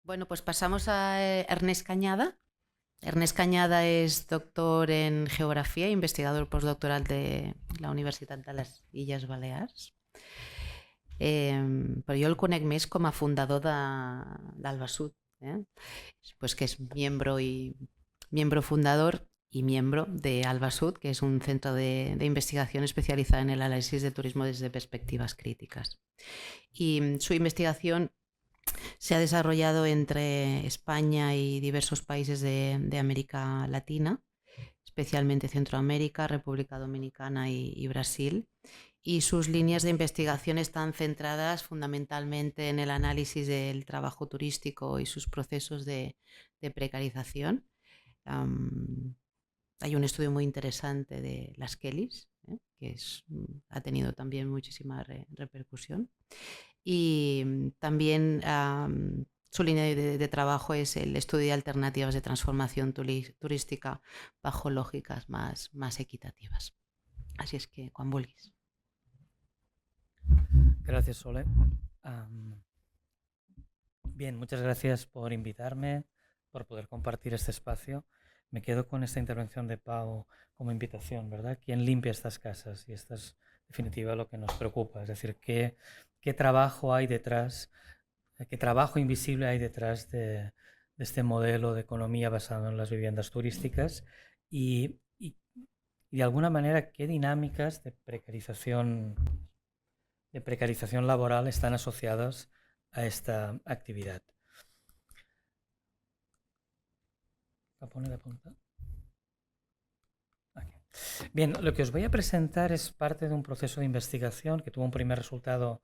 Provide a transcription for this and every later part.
Bueno, pues pasamos a Ernest Cañada. Ernest Cañada es doctor en Geografía, investigador postdoctoral de la Universitat de les Illes Balears. Però jo el conec més com a fundador d'Albasud, pues que es miembro fundador y miembro de Albasud, que es un centro de investigación especializada en el análisis de turismo desde perspectivas críticas. Y su investigación se ha desarrollado entre España y diversos países de América Latina, especialmente Centroamérica, República Dominicana y Brasil. Y sus líneas de investigación están centradas fundamentalmente en el análisis del trabajo turístico y sus procesos de precarización. Hay un estudio muy interesante de las Kellys, que ha tenido también muchísima repercusión. Y también su línea de trabajo es el estudio de alternativas de transformación turística bajo lógicas más equitativas. Así es que, quan vulguis. Gracias, Sole. Bien, muchas gracias por invitarme, por poder compartir este espacio. Me quedo con esta intervención de Pau como invitación, ¿verdad? ¿Quién limpia estas casas? Y esta es, en definitiva, lo que nos preocupa. Es decir, ¿qué trabajo hay detrás, qué trabajo invisible hay detrás de este modelo de economía basado en las viviendas turísticas? Y de alguna manera, ¿qué dinámicas de precarización laboral están asociadas a esta actividad? Bien, lo que os voy a presentar es parte de un proceso de investigación que tuvo un primer resultado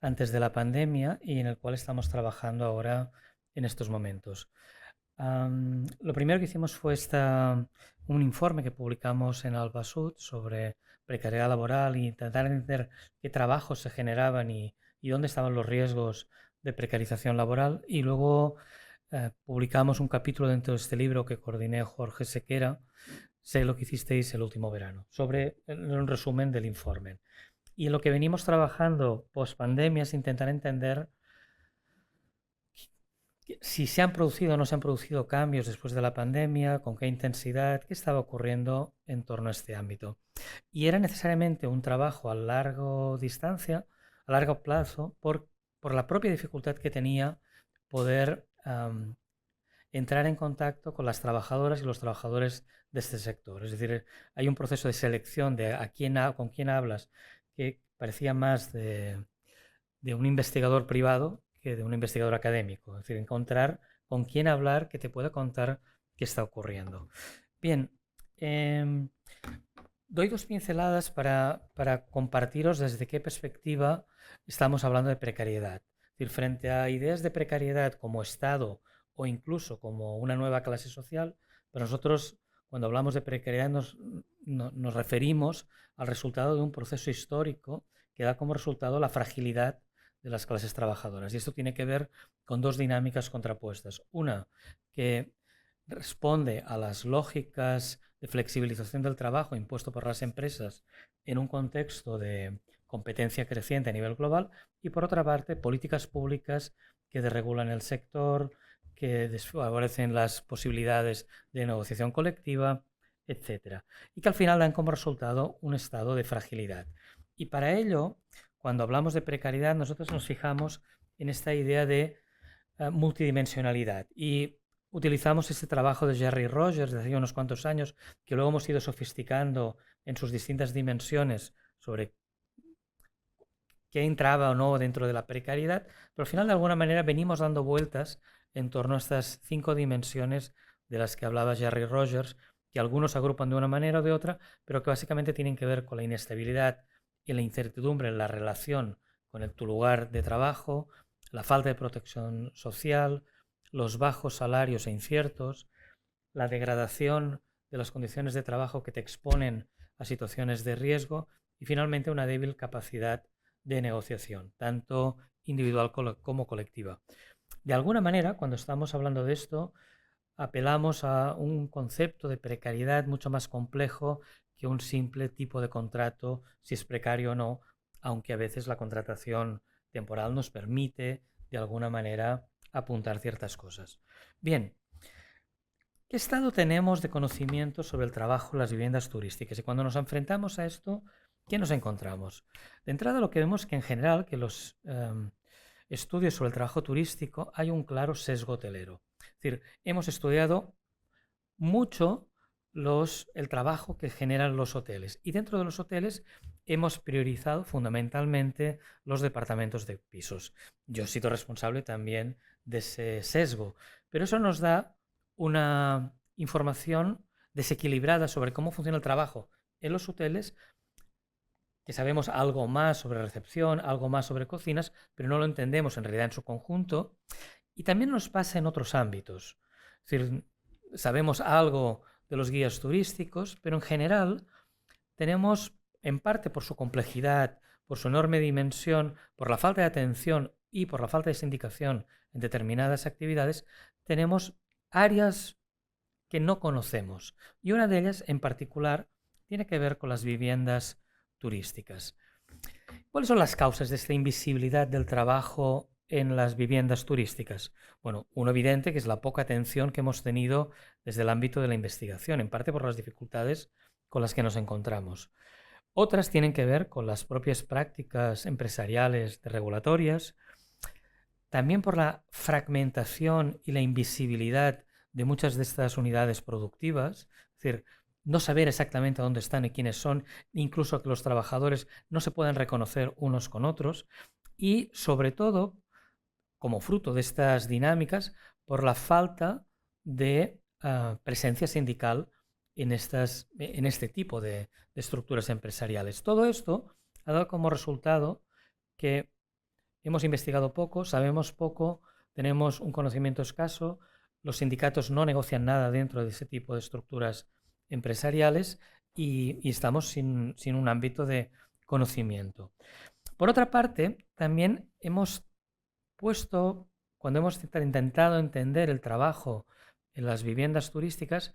antes de la pandemia y en el cual estamos trabajando ahora en estos momentos. Lo primero que hicimos fue un informe que publicamos en Albasud sobre precariedad laboral e intentar entender qué trabajos se generaban y dónde estaban los riesgos de precarización laboral. Y luego publicamos un capítulo dentro de este libro que coordiné Jorge Sequera, Sé lo que hicisteis el último verano, sobre un resumen del informe. Y en lo que venimos trabajando post pandemia es intentar entender si se han producido o no se han producido cambios después de la pandemia, con qué intensidad, qué estaba ocurriendo en torno a este ámbito. Y era necesariamente un trabajo a largo plazo, por la propia dificultad que tenía poder entrar en contacto con las trabajadoras y los trabajadores de este sector. Es decir, hay un proceso de selección de con quién hablas que parecía más de un investigador privado que de un investigador académico. Es decir, encontrar con quién hablar que te pueda contar qué está ocurriendo. Bien, doy dos pinceladas para compartiros desde qué perspectiva estamos hablando de precariedad. Es decir, frente a ideas de precariedad como Estado o incluso como una nueva clase social, pero nosotros cuando hablamos de precariedad nos referimos al resultado de un proceso histórico que da como resultado la fragilidad de las clases trabajadoras. Y esto tiene que ver con dos dinámicas contrapuestas. Una que responde a las lógicas de flexibilización del trabajo impuesto por las empresas en un contexto de competencia creciente a nivel global, y por otra parte políticas públicas que desregulan el sector, que desfavorecen las posibilidades de negociación colectiva, etc. Y que al final dan como resultado un estado de fragilidad. Y para ello, cuando hablamos de precariedad, nosotros nos fijamos en esta idea de multidimensionalidad y utilizamos este trabajo de Jerry Rogers de hace unos cuantos años, que luego hemos ido sofisticando en sus distintas dimensiones sobre qué entraba o no dentro de la precariedad, pero al final de alguna manera venimos dando vueltas en torno a estas 5 dimensiones de las que hablaba Jerry Rogers, que algunos agrupan de una manera o de otra, pero que básicamente tienen que ver con la inestabilidad y la incertidumbre en la relación con tu lugar de trabajo, la falta de protección social, los bajos salarios e inciertos, la degradación de las condiciones de trabajo que te exponen a situaciones de riesgo y finalmente una débil capacidad de negociación, tanto individual como colectiva. De alguna manera, cuando estamos hablando de esto, apelamos a un concepto de precariedad mucho más complejo que un simple tipo de contrato, si es precario o no, aunque a veces la contratación temporal nos permite de alguna manera apuntar ciertas cosas. Bien, ¿qué estado tenemos de conocimiento sobre el trabajo en las viviendas turísticas? Y cuando nos enfrentamos a esto, ¿qué nos encontramos? De entrada, lo que vemos es que en general que los estudios sobre el trabajo turístico hay un claro sesgo hotelero. Es decir, hemos estudiado mucho el trabajo que generan los hoteles, y dentro de los hoteles hemos priorizado fundamentalmente los departamentos de pisos. Yo he sido responsable también de ese sesgo, pero eso nos da una información desequilibrada sobre cómo funciona el trabajo en los hoteles, que sabemos algo más sobre recepción, algo más sobre cocinas, pero no lo entendemos en realidad en su conjunto. Y también nos pasa en otros ámbitos. Es decir, sabemos algo de los guías turísticos, pero en general tenemos, en parte por su complejidad, por su enorme dimensión, por la falta de atención y por la falta de sindicación en determinadas actividades, tenemos áreas que no conocemos. Y una de ellas, en particular, tiene que ver con las viviendas turísticas. ¿Cuáles son las causas de esta invisibilidad del trabajo en las viviendas turísticas? Bueno, uno evidente que es la poca atención que hemos tenido desde el ámbito de la investigación, en parte por las dificultades con las que nos encontramos. Otras tienen que ver con las propias prácticas empresariales regulatorias, también por la fragmentación y la invisibilidad de muchas de estas unidades productivas, es decir, no saber exactamente dónde están y quiénes son, incluso que los trabajadores no se puedan reconocer unos con otros, y sobre todo, como fruto de estas dinámicas, por la falta de presencia sindical en este tipo de estructuras empresariales. Todo esto ha dado como resultado que hemos investigado poco, sabemos poco, tenemos un conocimiento escaso, los sindicatos no negocian nada dentro de ese tipo de estructuras empresariales y estamos sin un ámbito de conocimiento. Por otra parte, también hemos puesto, cuando hemos intentado entender el trabajo en las viviendas turísticas,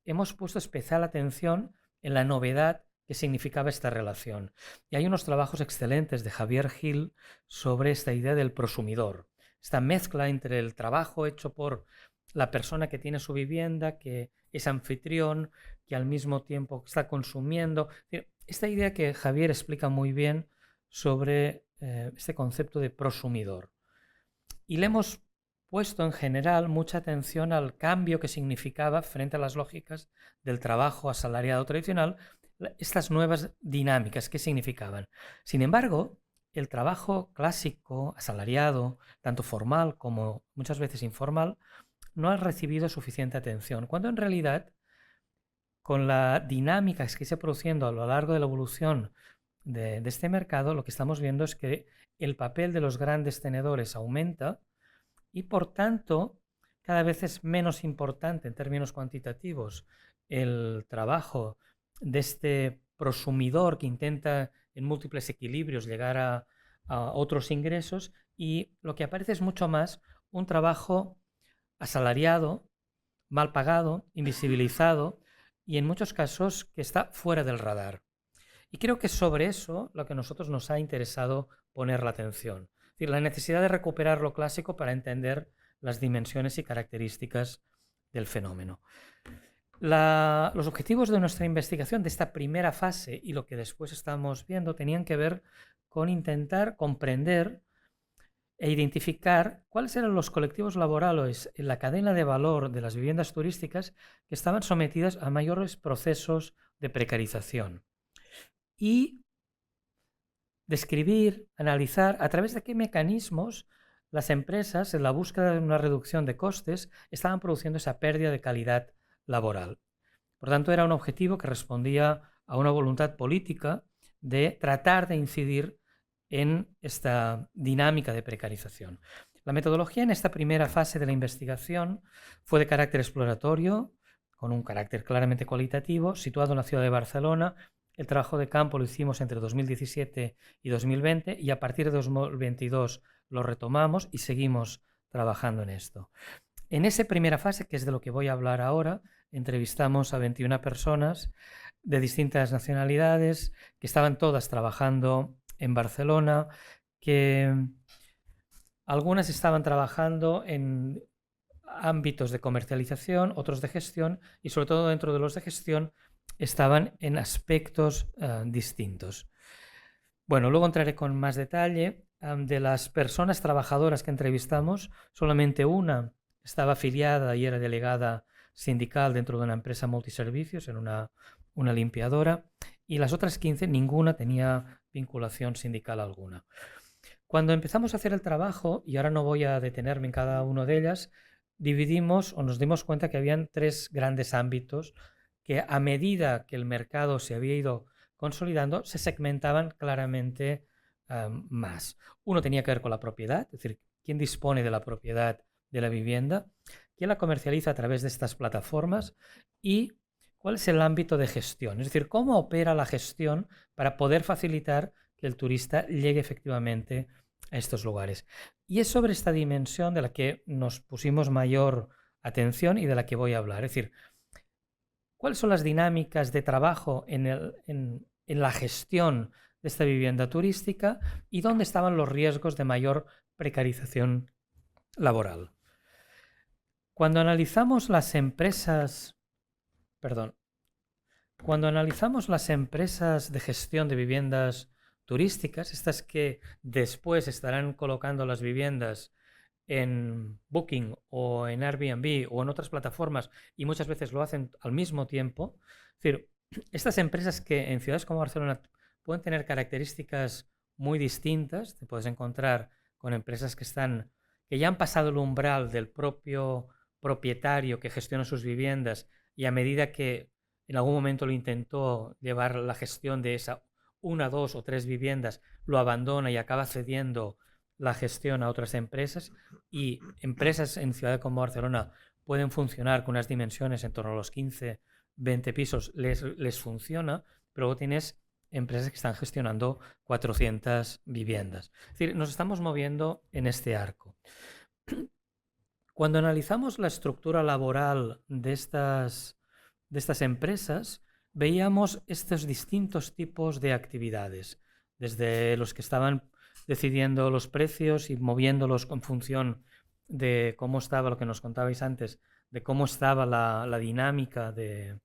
hemos puesto especial atención en la novedad que significaba esta relación. Y hay unos trabajos excelentes de Javier Gil sobre esta idea del prosumidor, esta mezcla entre el trabajo hecho por la persona que tiene su vivienda, que es anfitrión, que al mismo tiempo está consumiendo. Esta idea que Javier explica muy bien sobre este concepto de prosumidor. Y le hemos puesto en general mucha atención al cambio que significaba frente a las lógicas del trabajo asalariado tradicional, estas nuevas dinámicas que significaban. Sin embargo, el trabajo clásico, asalariado, tanto formal como muchas veces informal, no ha recibido suficiente atención, cuando en realidad, con la dinámica que se está produciendo a lo largo de la evolución de este mercado, lo que estamos viendo es que el papel de los grandes tenedores aumenta y, por tanto, cada vez es menos importante en términos cuantitativos el trabajo de este prosumidor que intenta en múltiples equilibrios llegar a otros ingresos, y lo que aparece es mucho más un trabajo asalariado, mal pagado, invisibilizado y en muchos casos que está fuera del radar. Y creo que sobre eso lo que a nosotros nos ha interesado poner la atención. Es decir, la necesidad de recuperar lo clásico para entender las dimensiones y características del fenómeno. Los objetivos de nuestra investigación de esta primera fase y lo que después estamos viendo tenían que ver con intentar comprender e identificar cuáles eran los colectivos laborales en la cadena de valor de las viviendas turísticas que estaban sometidas a mayores procesos de precarización. Y describir, analizar a través de qué mecanismos las empresas, en la búsqueda de una reducción de costes, estaban produciendo esa pérdida de calidad laboral. Por tanto, era un objetivo que respondía a una voluntad política de tratar de incidir en esta dinámica de precarización. La metodología en esta primera fase de la investigación fue de carácter exploratorio, con un carácter claramente cualitativo, situado en la ciudad de Barcelona. El trabajo de campo lo hicimos entre 2017 y 2020 y a partir de 2022 lo retomamos y seguimos trabajando en esto. En esa primera fase, que es de lo que voy a hablar ahora, entrevistamos a 21 personas de distintas nacionalidades que estaban todas trabajando en Barcelona, que algunas estaban trabajando en ámbitos de comercialización, otros de gestión, y sobre todo dentro de los de gestión estaban en aspectos distintos. Bueno, luego entraré con más detalle. De las personas trabajadoras que entrevistamos, solamente una estaba afiliada y era delegada sindical dentro de una empresa multiservicios, en una limpiadora, y las otras 15, ninguna tenía vinculación sindical alguna. Cuando empezamos a hacer el trabajo, y ahora no voy a detenerme en cada una de ellas, dividimos o nos dimos cuenta que habían 3 grandes ámbitos que, a medida que el mercado se había ido consolidando, se segmentaban claramente más. Uno tenía que ver con la propiedad, es decir, quién dispone de la propiedad de la vivienda, quién la comercializa a través de estas plataformas y cuál es el ámbito de gestión, es decir, cómo opera la gestión para poder facilitar que el turista llegue efectivamente a estos lugares. Y es sobre esta dimensión de la que nos pusimos mayor atención y de la que voy a hablar. Es decir, ¿cuáles son las dinámicas de trabajo en la gestión de esta vivienda turística y dónde estaban los riesgos de mayor precarización laboral? Cuando analizamos las empresas, cuando analizamos las empresas de gestión de viviendas turísticas, estas que después estarán colocando las viviendas en Booking o en Airbnb o en otras plataformas, y muchas veces lo hacen al mismo tiempo, es decir, estas empresas que en ciudades como Barcelona pueden tener características muy distintas, te puedes encontrar con empresas que ya han pasado el umbral del propio propietario que gestiona sus viviendas, y a medida que en algún momento lo intentó llevar la gestión de esa 1, 2 o 3 viviendas, lo abandona y acaba cediendo la gestión a otras empresas, y empresas en ciudades como Barcelona pueden funcionar con unas dimensiones en torno a los 15, 20 pisos, les funciona, pero luego tienes empresas que están gestionando 400 viviendas. Es decir, nos estamos moviendo en este arco. Cuando analizamos la estructura laboral de estas empresas, veíamos estos distintos tipos de actividades, desde los que estaban decidiendo los precios y moviéndolos en función de cómo estaba, lo que nos contabais antes, de cómo estaba la dinámica de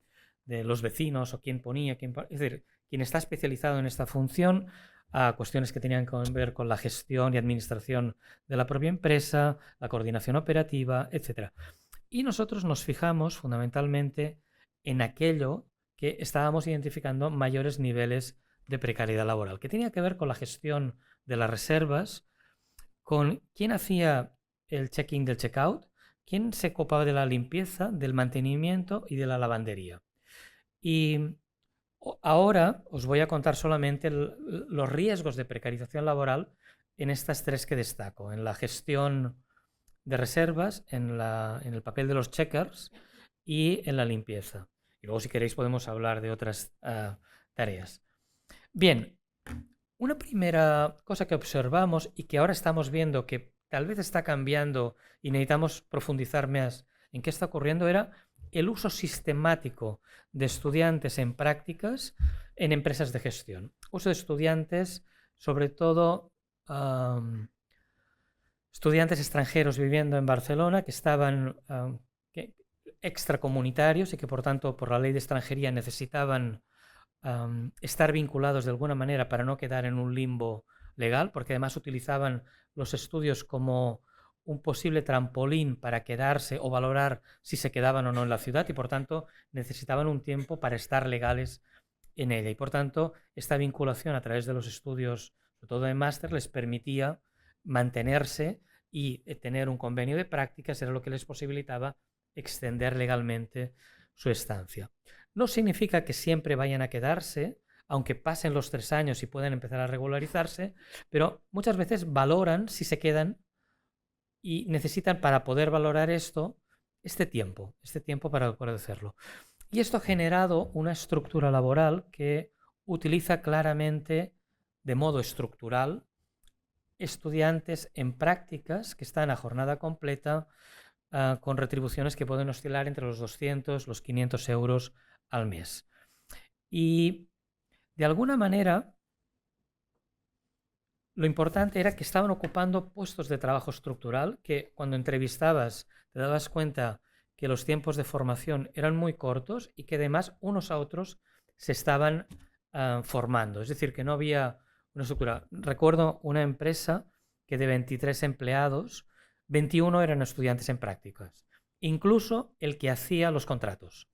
los vecinos, o quién ponía, es decir, quien está especializado en esta función, a cuestiones que tenían que ver con la gestión y administración de la propia empresa, la coordinación operativa, etc. Y nosotros nos fijamos fundamentalmente en aquello que estábamos identificando mayores niveles de precariedad laboral, que tenía que ver con la gestión de las reservas, con quién hacía el check-in del check-out, quién se ocupaba de la limpieza, del mantenimiento y de la lavandería. Y ahora os voy a contar solamente los riesgos de precarización laboral en estas 3 que destaco: en la gestión de reservas, en el papel de los checkers y en la limpieza. Y luego, si queréis, podemos hablar de otras tareas. Bien, una primera cosa que observamos y que ahora estamos viendo que tal vez está cambiando y necesitamos profundizar más en qué está ocurriendo, era el uso sistemático de estudiantes en prácticas en empresas de gestión. Uso de estudiantes, sobre todo estudiantes extranjeros viviendo en Barcelona, que estaban extracomunitarios y que, por tanto, por la ley de extranjería necesitaban estar vinculados de alguna manera para no quedar en un limbo legal, porque además utilizaban los estudios como un posible trampolín para quedarse o valorar si se quedaban o no en la ciudad, y por tanto necesitaban un tiempo para estar legales en ella, y por tanto esta vinculación a través de los estudios, sobre todo de máster, les permitía mantenerse y tener un convenio de prácticas, era lo que les posibilitaba extender legalmente su estancia. No significa que siempre vayan a quedarse, aunque pasen los 3 años y puedan empezar a regularizarse, pero muchas veces valoran si se quedan y necesitan, para poder valorar esto, este tiempo para poder hacerlo. Y esto ha generado una estructura laboral que utiliza claramente, de modo estructural, estudiantes en prácticas que están a jornada completa con retribuciones que pueden oscilar entre los 200, los 500 euros al mes. Y de alguna manera, lo importante era que estaban ocupando puestos de trabajo estructural, que cuando entrevistabas te dabas cuenta que los tiempos de formación eran muy cortos y que además unos a otros se estaban formando. Es decir, que no había una estructura. Recuerdo una empresa que de 23 empleados, 21 eran estudiantes en prácticas, incluso el que hacía los contratos.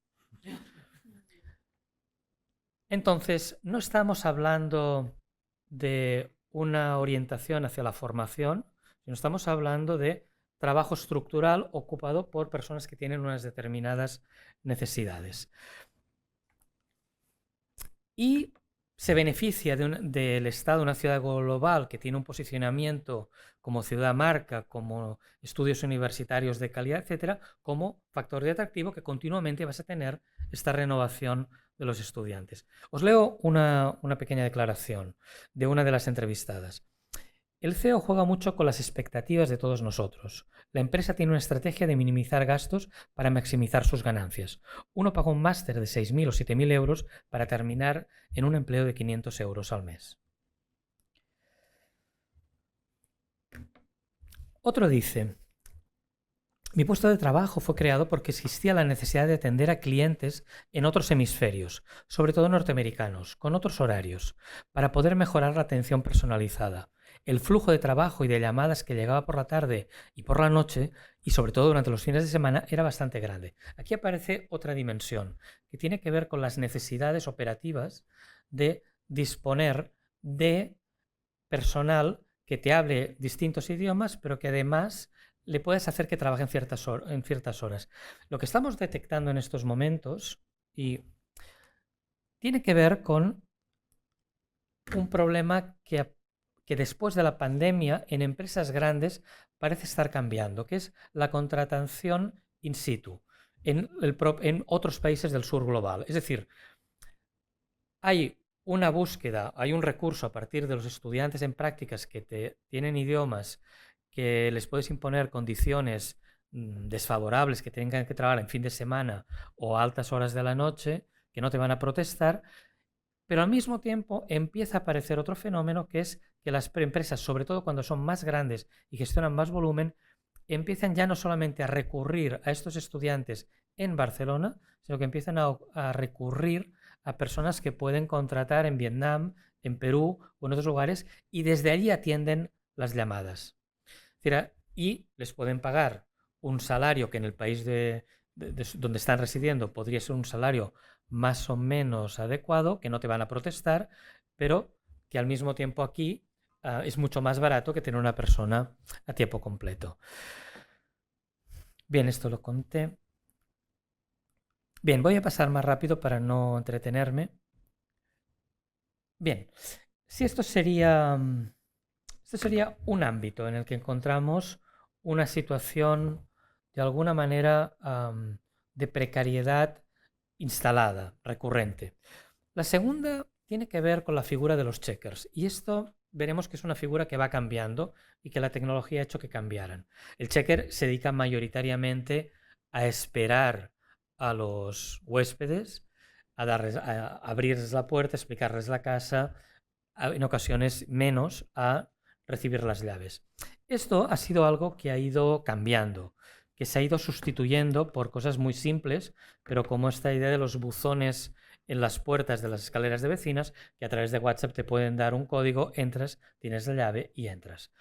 Entonces, no estamos hablando de una orientación hacia la formación, sino estamos hablando de trabajo estructural ocupado por personas que tienen unas determinadas necesidades. Y se beneficia del Estado, una ciudad global que tiene un posicionamiento como ciudad marca, como estudios universitarios de calidad, etcétera, como factor de atractivo que continuamente vas a tener esta renovación de los estudiantes. Os leo una pequeña declaración de una de las entrevistadas. El CEO juega mucho con las expectativas de todos nosotros. La empresa tiene una estrategia de minimizar gastos para maximizar sus ganancias. Uno paga un máster de 6.000 o 7.000 euros para terminar en un empleo de 500 euros al mes. Otro dice, mi puesto de trabajo fue creado porque existía la necesidad de atender a clientes en otros hemisferios, sobre todo norteamericanos, con otros horarios, para poder mejorar la atención personalizada. El flujo de trabajo y de llamadas que llegaba por la tarde y por la noche, y sobre todo durante los fines de semana, era bastante grande. Aquí aparece otra dimensión, que tiene que ver con las necesidades operativas de disponer de personal que te hable distintos idiomas, pero que además le puedes hacer que trabaje en ciertas horas. Lo que estamos detectando en estos momentos y tiene que ver con un problema que después de la pandemia en empresas grandes parece estar cambiando, que es la contratación in situ en otros países del sur global. Es decir, hay una búsqueda, hay un recurso a partir de los estudiantes en prácticas que tienen idiomas, que les puedes imponer condiciones desfavorables, que tengan que trabajar en fin de semana o a altas horas de la noche, que no te van a protestar, pero al mismo tiempo empieza a aparecer otro fenómeno, que es que las empresas, sobre todo cuando son más grandes y gestionan más volumen, empiezan ya no solamente a recurrir a estos estudiantes en Barcelona, sino que empiezan a recurrir a personas que pueden contratar en Vietnam, en Perú o en otros lugares, y desde allí atienden las llamadas. Y les pueden pagar un salario que en el país donde están residiendo podría ser un salario más o menos adecuado, que no te van a protestar, pero que al mismo tiempo aquí es mucho más barato que tener una persona a tiempo completo. Bien, esto lo conté. Bien, voy a pasar más rápido para no entretenerme. Bien, si esto sería un ámbito en el que encontramos una situación de alguna manera de precariedad instalada, recurrente. La segunda tiene que ver con la figura de los checkers, y esto veremos que es una figura que va cambiando y que la tecnología ha hecho que cambiaran. El checker se dedica mayoritariamente a esperar a los huéspedes, a abrirles la puerta, a explicarles la casa, en ocasiones menos a recibir las llaves. Esto ha sido algo que ha ido cambiando, que se ha ido sustituyendo por cosas muy simples, pero como esta idea de los buzones en las puertas de las escaleras de vecinas, que a través de WhatsApp te pueden dar un código, entras, tienes la llave y entras.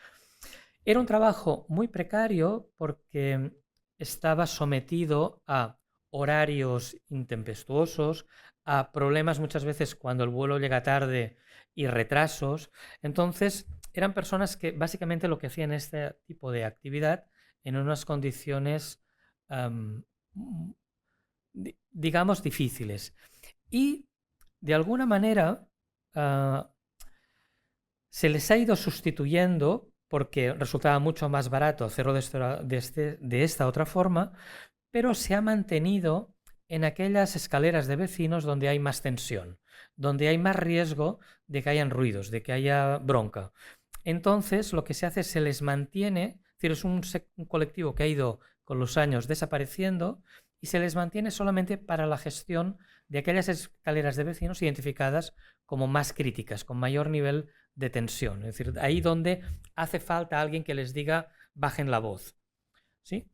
Era un trabajo muy precario porque estaba sometido a horarios intempestuosos, a problemas muchas veces cuando el vuelo llega tarde y retrasos. Entonces, eran personas que básicamente lo que hacían este tipo de actividad en unas condiciones, digamos, difíciles. Y, de alguna manera, se les ha ido sustituyendo porque resultaba mucho más barato hacerlo de esta otra forma, pero se ha mantenido en aquellas escaleras de vecinos donde hay más tensión, donde hay más riesgo de que hayan ruidos, de que haya bronca. Entonces, lo que se hace es se les mantiene, es decir, es un colectivo que ha ido con los años desapareciendo y se les mantiene solamente para la gestión de aquellas escaleras de vecinos identificadas como más críticas, con mayor nivel de tensión. Es decir, ahí donde hace falta alguien que les diga bajen la voz. ¿Sí?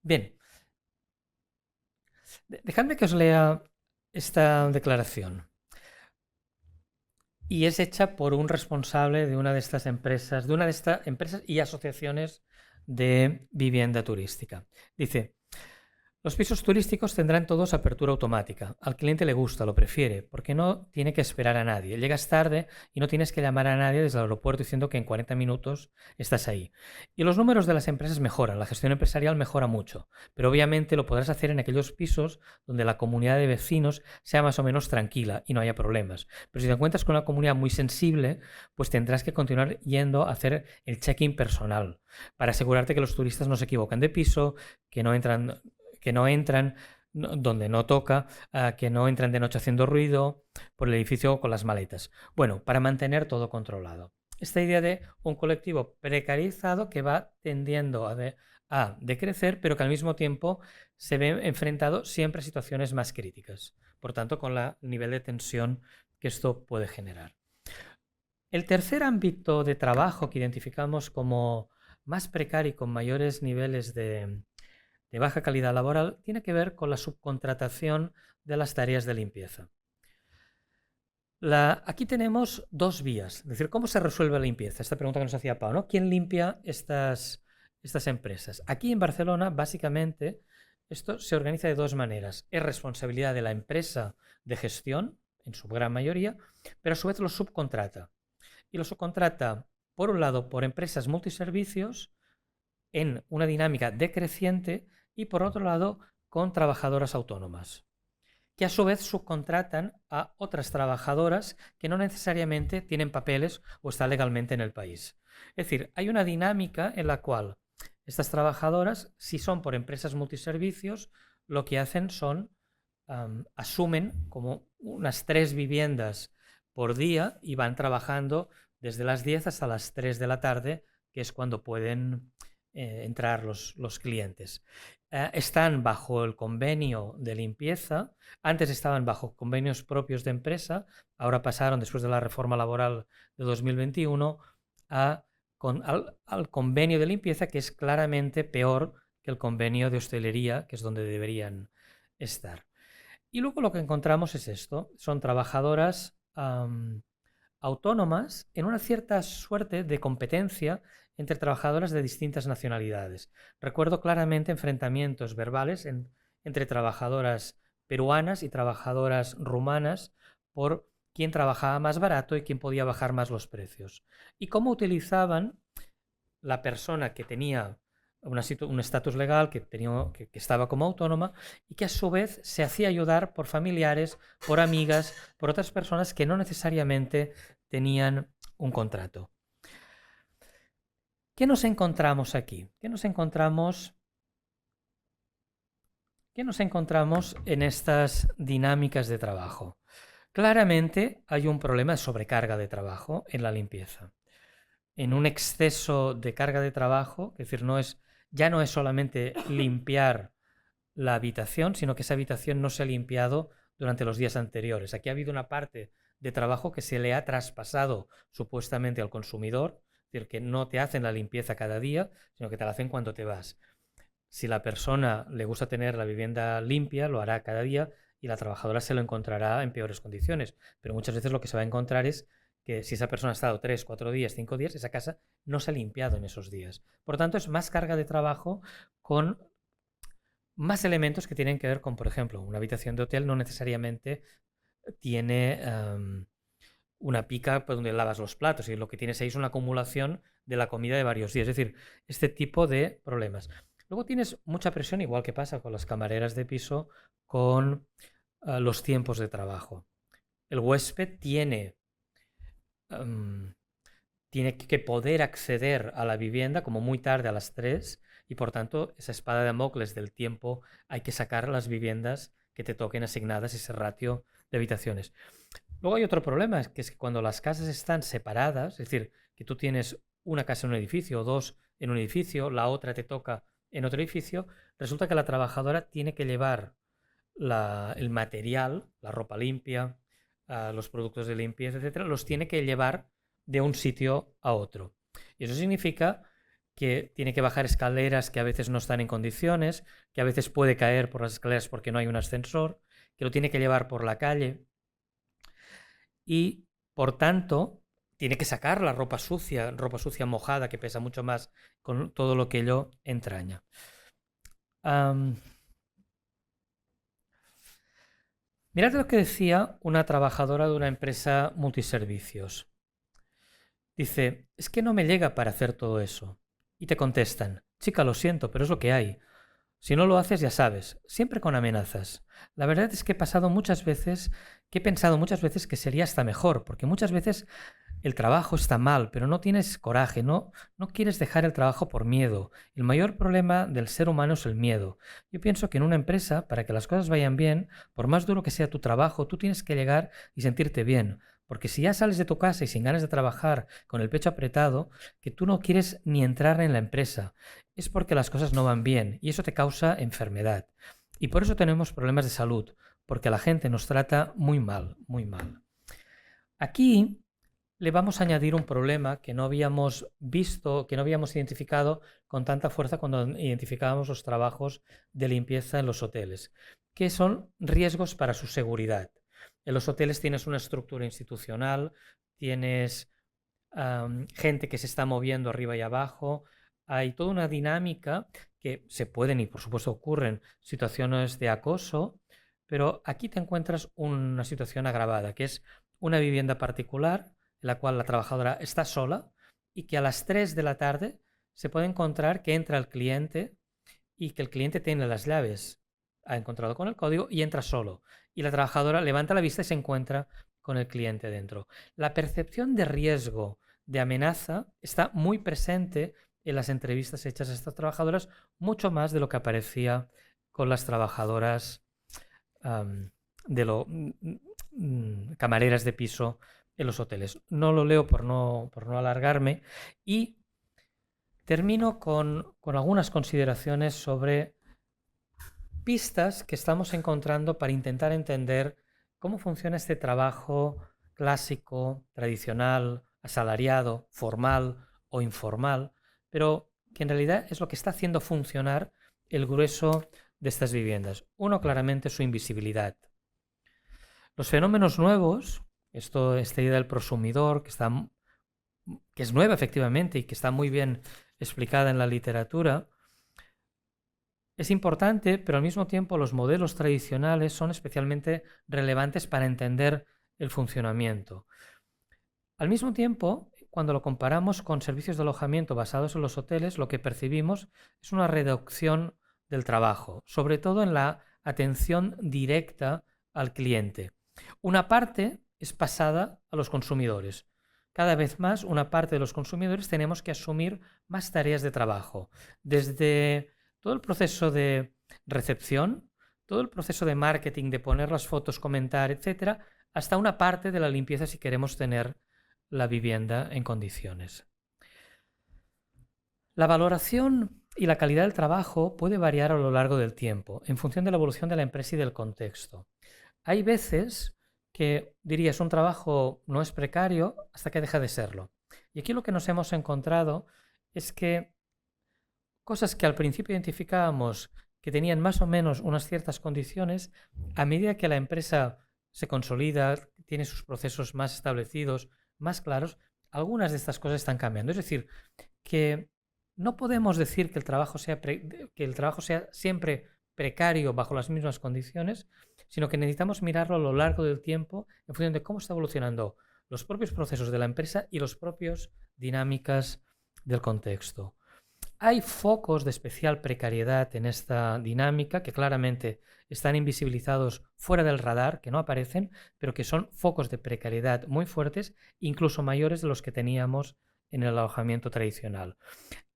Bien. Dejadme que os lea esta declaración. Y es hecha por un responsable de una de estas empresas, y asociaciones de vivienda turística. Dice: los pisos turísticos tendrán todos apertura automática. Al cliente le gusta, lo prefiere, porque no tiene que esperar a nadie. Llegas tarde y no tienes que llamar a nadie desde el aeropuerto diciendo que en 40 minutos estás ahí. Y los números de las empresas mejoran, la gestión empresarial mejora mucho, pero obviamente lo podrás hacer en aquellos pisos donde la comunidad de vecinos sea más o menos tranquila y no haya problemas. Pero si te encuentras con una comunidad muy sensible, pues tendrás que continuar yendo a hacer el check-in personal para asegurarte que los turistas no se equivocan de piso, que no entran donde no toca, que no entran de noche haciendo ruido por el edificio con las maletas. Bueno, para mantener todo controlado. Esta idea de un colectivo precarizado que va tendiendo a decrecer, pero que al mismo tiempo se ve enfrentado siempre a situaciones más críticas. Por tanto, con el nivel de tensión que esto puede generar. El tercer ámbito de trabajo que identificamos como más precario y con mayores niveles de baja calidad laboral tiene que ver con la subcontratación de las tareas de limpieza. Aquí tenemos dos vías, es decir, ¿cómo se resuelve la limpieza? Esta pregunta que nos hacía Pau, ¿no? ¿Quién limpia estas empresas? Aquí en Barcelona, básicamente, esto se organiza de dos maneras. Es responsabilidad de la empresa de gestión, en su gran mayoría, pero a su vez lo subcontrata. Y lo subcontrata, por un lado, por empresas multiservicios, en una dinámica decreciente, y por otro lado con trabajadoras autónomas, que a su vez subcontratan a otras trabajadoras que no necesariamente tienen papeles o están legalmente en el país. Es decir, hay una dinámica en la cual estas trabajadoras, si son por empresas multiservicios, lo que hacen son asumen como unas 3 viviendas por día y van trabajando desde las 10 hasta las 3 de la tarde, que es cuando pueden entrar los clientes. Están bajo el convenio de limpieza, antes estaban bajo convenios propios de empresa, ahora pasaron, después de la reforma laboral de 2021, al convenio de limpieza, que es claramente peor que el convenio de hostelería, que es donde deberían estar. Y luego lo que encontramos es esto, son trabajadoras autónomas en una cierta suerte de competencia entre trabajadoras de distintas nacionalidades. Recuerdo claramente enfrentamientos verbales entre trabajadoras peruanas y trabajadoras rumanas por quién trabajaba más barato y quién podía bajar más los precios. Y cómo utilizaban la persona que tenía un estatus legal, que estaba como autónoma y que a su vez se hacía ayudar por familiares, por amigas, por otras personas que no necesariamente tenían un contrato. ¿Qué nos encontramos aquí? ¿Qué nos encontramos en estas dinámicas de trabajo? Claramente hay un problema de sobrecarga de trabajo en la limpieza. En un exceso de carga de trabajo, es decir, ya no es solamente limpiar la habitación, sino que esa habitación no se ha limpiado durante los días anteriores. Aquí ha habido una parte de trabajo que se le ha traspasado supuestamente al consumidor, es decir, que no te hacen la limpieza cada día, sino que te la hacen cuando te vas. Si la persona le gusta tener la vivienda limpia, lo hará cada día y la trabajadora se lo encontrará en peores condiciones. Pero muchas veces lo que se va a encontrar es que si esa persona ha estado 3, 4 días, 5 días, esa casa no se ha limpiado en esos días. Por lo tanto, es más carga de trabajo con más elementos que tienen que ver con, por ejemplo, una habitación de hotel no necesariamente tiene una pica donde lavas los platos y lo que tienes ahí es una acumulación de la comida de varios días. Es decir, este tipo de problemas. Luego tienes mucha presión, igual que pasa con las camareras de piso, con los tiempos de trabajo. El huésped tiene que poder acceder a la vivienda como muy tarde a las 3 y por tanto esa espada de Damocles del tiempo hay que sacar las viviendas que te toquen asignadas ese ratio de habitaciones. Luego hay otro problema, que es que cuando las casas están separadas, es decir, que tú tienes una casa en un edificio o dos en un edificio, la otra te toca en otro edificio, resulta que la trabajadora tiene que llevar el material, la ropa limpia, los productos de limpieza, etcétera, los tiene que llevar de un sitio a otro. Y eso significa que tiene que bajar escaleras que a veces no están en condiciones, que a veces puede caer por las escaleras porque no hay un ascensor, que lo tiene que llevar por la calle y, por tanto, tiene que sacar la ropa sucia mojada, que pesa mucho más con todo lo que ello entraña. Mirad lo que decía una trabajadora de una empresa multiservicios. Dice, es que no me llega para hacer todo eso. Y te contestan, chica, lo siento, pero es lo que hay. Si no lo haces, ya sabes, siempre con amenazas. La verdad es que he pensado muchas veces que sería hasta mejor, porque muchas veces el trabajo está mal, pero no tienes coraje, no quieres dejar el trabajo por miedo. El mayor problema del ser humano es el miedo. Yo pienso que en una empresa, para que las cosas vayan bien, por más duro que sea tu trabajo, tú tienes que llegar y sentirte bien. Porque si ya sales de tu casa y sin ganas de trabajar, con el pecho apretado, que tú no quieres ni entrar en la empresa, es porque las cosas no van bien y eso te causa enfermedad. Y por eso tenemos problemas de salud, porque la gente nos trata muy mal, muy mal. Aquí le vamos a añadir un problema que no habíamos visto, que no habíamos identificado con tanta fuerza cuando identificábamos los trabajos de limpieza en los hoteles, que son riesgos para su seguridad. En los hoteles tienes una estructura institucional, tienes gente que se está moviendo arriba y abajo, hay toda una dinámica que se pueden y por supuesto ocurren situaciones de acoso, pero aquí te encuentras una situación agravada, que es una vivienda particular en la cual la trabajadora está sola y que a las 3 de la tarde se puede encontrar que entra el cliente y que el cliente tiene las llaves, ha encontrado con el código y entra solo. Y la trabajadora levanta la vista y se encuentra con el cliente dentro. La percepción de riesgo, de amenaza, está muy presente en las entrevistas hechas a estas trabajadoras, mucho más de lo que aparecía con las trabajadoras camareras de piso en los hoteles. No lo leo por no alargarme y termino con algunas consideraciones sobre pistas que estamos encontrando para intentar entender cómo funciona este trabajo clásico, tradicional, asalariado, formal o informal, pero que en realidad es lo que está haciendo funcionar el grueso de estas viviendas. Uno, claramente, su invisibilidad. Los fenómenos nuevos, esta idea del prosumidor, que es nueva efectivamente y que está muy bien explicada en la literatura, es importante, pero al mismo tiempo los modelos tradicionales son especialmente relevantes para entender el funcionamiento. Al mismo tiempo, cuando lo comparamos con servicios de alojamiento basados en los hoteles, lo que percibimos es una reducción del trabajo, sobre todo en la atención directa al cliente. Una parte es pasada a los consumidores. Cada vez más, una parte de los consumidores tenemos que asumir más tareas de trabajo, desde todo el proceso de recepción, todo el proceso de marketing, de poner las fotos, comentar, etcétera, hasta una parte de la limpieza si queremos tener la vivienda en condiciones. La valoración y la calidad del trabajo puede variar a lo largo del tiempo, en función de la evolución de la empresa y del contexto. Hay veces que dirías un trabajo no es precario hasta que deja de serlo. Y aquí lo que nos hemos encontrado es que cosas que al principio identificábamos que tenían más o menos unas ciertas condiciones, a medida que la empresa se consolida, tiene sus procesos más establecidos, más claros, algunas de estas cosas están cambiando. Es decir, que no podemos decir que el trabajo sea siempre precario bajo las mismas condiciones, sino que necesitamos mirarlo a lo largo del tiempo en función de cómo está evolucionando los propios procesos de la empresa y los propios dinámicas del contexto. Hay focos de especial precariedad en esta dinámica que claramente están invisibilizados fuera del radar, que no aparecen, pero que son focos de precariedad muy fuertes, incluso mayores de los que teníamos en el alojamiento tradicional.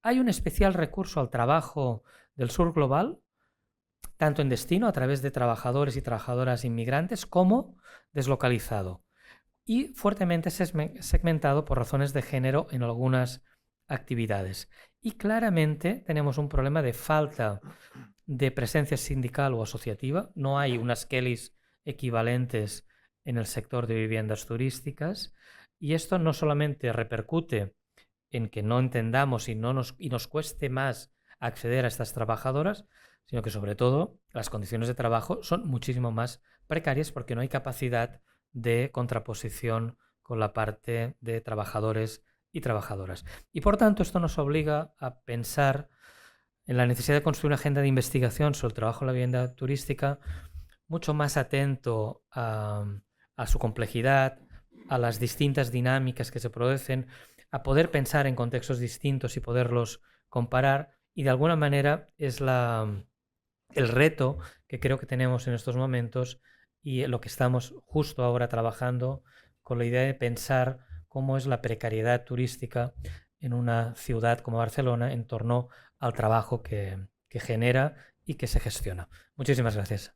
Hay un especial recurso al trabajo del sur global, tanto en destino a través de trabajadores y trabajadoras inmigrantes como deslocalizado y fuertemente segmentado por razones de género en algunas actividades. Y claramente tenemos un problema de falta de presencia sindical o asociativa. No hay unas Kellys equivalentes en el sector de viviendas turísticas, y esto no solamente repercute en que no entendamos y nos cueste más acceder a estas trabajadoras, sino que sobre todo las condiciones de trabajo son muchísimo más precarias porque no hay capacidad de contraposición con la parte de trabajadores y trabajadoras. Y por tanto esto nos obliga a pensar en la necesidad de construir una agenda de investigación sobre el trabajo en la vivienda turística mucho más atento a su complejidad, a las distintas dinámicas que se producen, a poder pensar en contextos distintos y poderlos comparar, y de alguna manera es el reto que creo que tenemos en estos momentos y lo que estamos justo ahora trabajando con la idea de pensar cómo es la precariedad turística en una ciudad como Barcelona en torno al trabajo que genera y que se gestiona. Muchísimas gracias.